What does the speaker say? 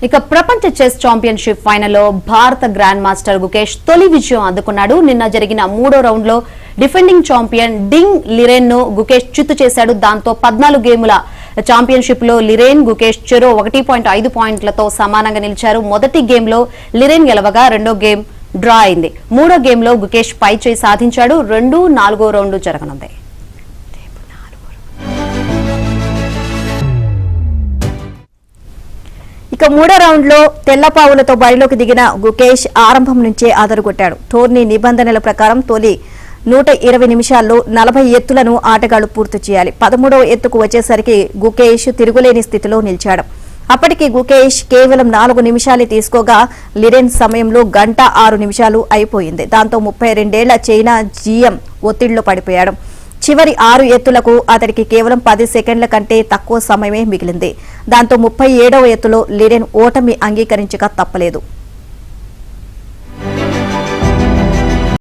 ఇక ప్రపంచ chess championship ఫైనల్లో భారత గ్రాండ్ మాస్టర్ గుకేష్ తొలి విజయం అందుకున్నాడు. నిన్న జరిగిన మూడో రౌండ్ లో డిఫెండింగ్ ఛాంపియన్ డింగ్ లిరెన్ ను గుకేష్ చిత్తు చేశాడు. దాంతో 14 గేముల ఛాంపియన్షిప్ లో లిరెన్, గుకేష్ చెరో 1.5 పాయింట్లతో సమానంగా నిలిచారు. మొదటి గేమ్ లో లిరెన్ గెలవగా రెండో గేమ్ డ్రా అయింది. మూడో గేమ్ లో గుకేష్ పై చేయి సాధించాడు. 4వ రౌండ్ జరగనుంది. ఇక మూడో రౌండ్ లో తెల్లపావులతో బరిలోకి దిగిన గుకేష్ ఆరంభం నుంచే అదరగొట్టాడు. టోర్నీ నిబంధనల ప్రకారం తొలి 120 నిమిషాల్లో 40 ఎత్తులను ఆటగాళ్లు పూర్తి చేయాలి. 13వ ఎత్తుకు వచ్చేసరికి గుకేష్ తిరుగులేని స్థితిలో నిలిచాడు. అప్పటికి గుకేష్ కేవలం 4 నిమిషాలే తీసుకోగా లిరెన్ సమయంలో 1 గంట 6 నిమిషాలు అయిపోయింది. దాంతో 32 ఏళ్ల చైనా జీఎం ఒత్తిడిలో పడిపోయాడు. చివరి 6 ఎత్తులకు అతడికి కేవలం 10 సెకండ్ల కంటే తక్కువ సమయమే మిగిలింది. దాంతో 37వ ఎత్తులో లిరెన్ ఓటమి అంగీకరించక తప్పలేదు.